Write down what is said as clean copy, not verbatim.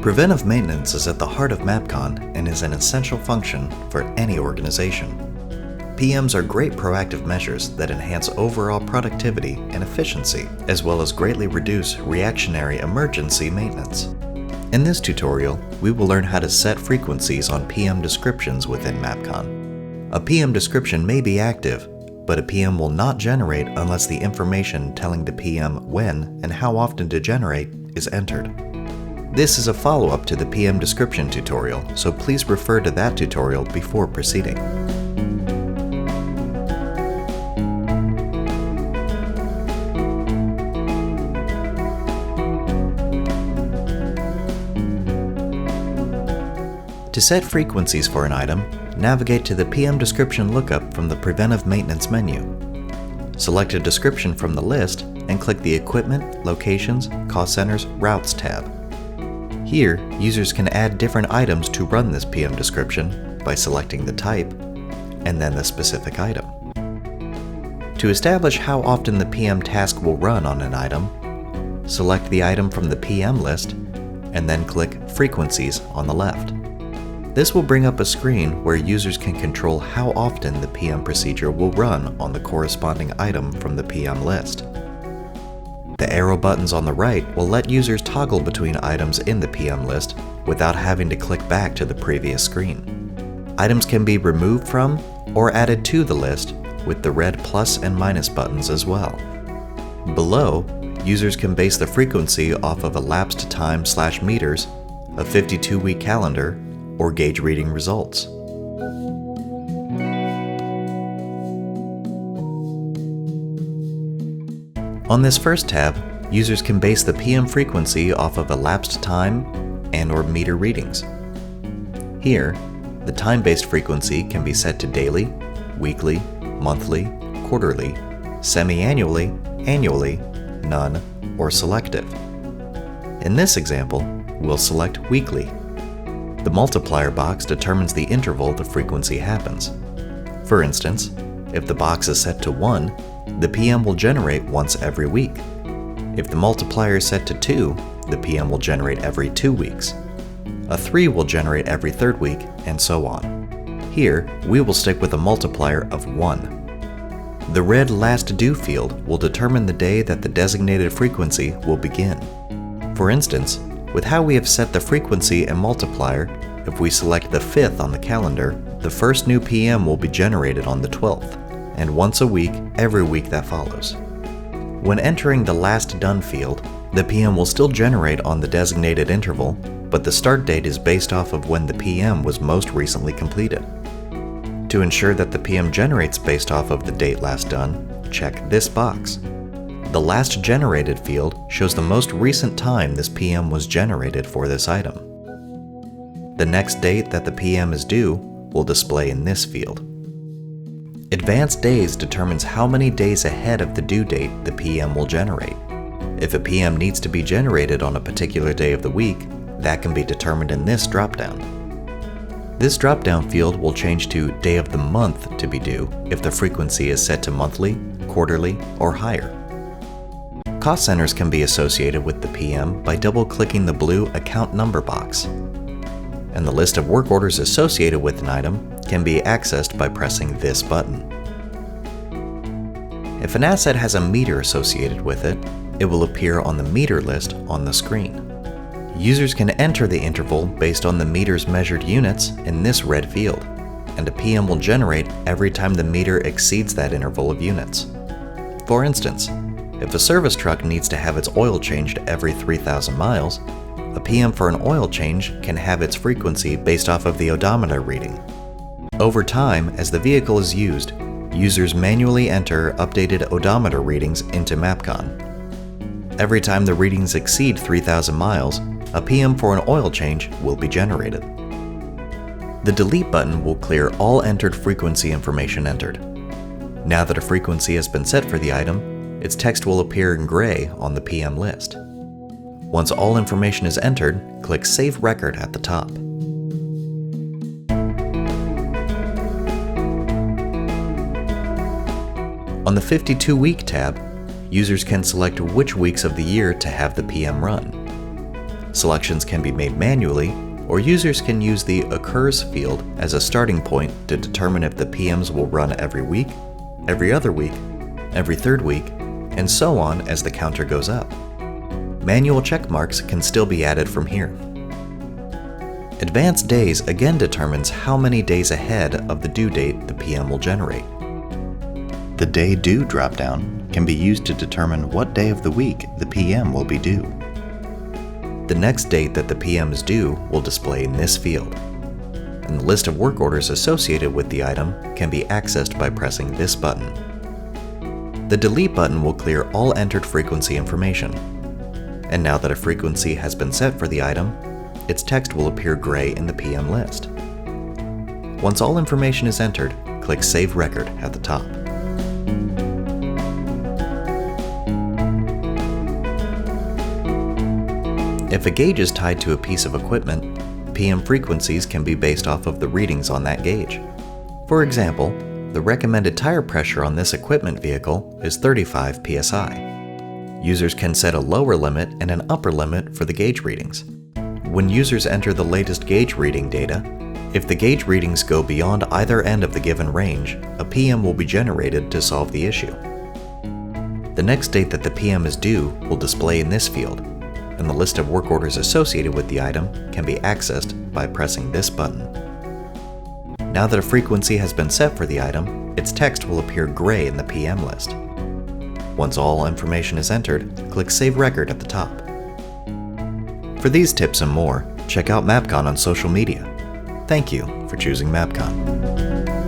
Preventive maintenance is at the heart of Mapcon and is an essential function for any organization. PMs are great proactive measures that enhance overall productivity and efficiency, as well as greatly reduce reactionary emergency maintenance. In this tutorial, we will learn how to set frequencies on PM descriptions within Mapcon. A PM description may be active, but a PM will not generate unless the information telling the PM when and how often to generate is entered. This is a follow-up to the PM description tutorial, so please refer to that tutorial before proceeding. To set frequencies for an item, navigate to the PM description lookup from the Preventive Maintenance menu. Select a description from the list and click the Equipment, Locations, Cost Centers, Routes tab. Here, users can add different items to run this PM description by selecting the type and then the specific item. To establish how often the PM task will run on an item, select the item from the PM list and then click Frequencies on the left. This will bring up a screen where users can control how often the PM procedure will run on the corresponding item from the PM list. The arrow buttons on the right will let users toggle between items in the PM list without having to click back to the previous screen. Items can be removed from or added to the list with the red plus and minus buttons as well. Below, users can base the frequency off of elapsed time/meters, a 52-week calendar, or gauge reading results. On this first tab, users can base the PM frequency off of elapsed time and/or meter readings. Here, the time-based frequency can be set to daily, weekly, monthly, quarterly, semi-annually, annually, none, or selective. In this example, we'll select weekly. The multiplier box determines the interval the frequency happens. For instance, if the box is set to 1, the PM will generate once every week. If the multiplier is set to 2, the PM will generate every 2 weeks. A 3 will generate every 3rd week, and so on. Here, we will stick with a multiplier of 1. The red last due field will determine the day that the designated frequency will begin. For instance, with how we have set the frequency and multiplier, if we select the 5th on the calendar, the first new PM will be generated on the 12th, and once a week, every week that follows. When entering the last done field, the PM will still generate on the designated interval, but the start date is based off of when the PM was most recently completed. To ensure that the PM generates based off of the date last done, check this box. The last generated field shows the most recent time this PM was generated for this item. The next date that the PM is due will display in this field. Advanced days determines how many days ahead of the due date the PM will generate. If a PM needs to be generated on a particular day of the week, that can be determined in this dropdown. This dropdown field will change to day of the month to be due if the frequency is set to monthly, quarterly, or higher. Cost centers can be associated with the PM by double-clicking the blue account number box. And the list of work orders associated with an item can be accessed by pressing this button. If an asset has a meter associated with it, it will appear on the meter list on the screen. Users can enter the interval based on the meter's measured units in this red field, and a PM will generate every time the meter exceeds that interval of units. For instance, if a service truck needs to have its oil changed every 3,000 miles, a PM for an oil change can have its frequency based off of the odometer reading. Over time, as the vehicle is used, users manually enter updated odometer readings into Mapcon. Every time the readings exceed 3,000 miles, a PM for an oil change will be generated. The delete button will clear all entered frequency information entered. Now that a frequency has been set for the item, its text will appear in gray on the PM list. Once all information is entered, click Save Record at the top. On the 52-week tab, users can select which weeks of the year to have the PM run. Selections can be made manually, or users can use the Occurs field as a starting point to determine if the PMs will run every week, every other week, every third week, and so on as the counter goes up. Manual check marks can still be added from here. Advanced Days again determines how many days ahead of the due date the PM will generate. The Day Due dropdown can be used to determine what day of the week the PM will be due. The next date that the PM is due will display in this field, and the list of work orders associated with the item can be accessed by pressing this button. The Delete button will clear all entered frequency information, and now that a frequency has been set for the item, its text will appear gray in the PM list. Once all information is entered, click Save Record at the top. If a gauge is tied to a piece of equipment, PM frequencies can be based off of the readings on that gauge. For example, the recommended tire pressure on this equipment vehicle is 35 psi. Users can set a lower limit and an upper limit for the gauge readings. When users enter the latest gauge reading data, if the gauge readings go beyond either end of the given range, a PM will be generated to solve the issue. The next date that the PM is due will display in this field, and the list of work orders associated with the item can be accessed by pressing this button. Now that a frequency has been set for the item, its text will appear gray in the PM list. Once all information is entered, click Save Record at the top. For these tips and more, check out Mapcon on social media. Thank you for choosing Mapcon.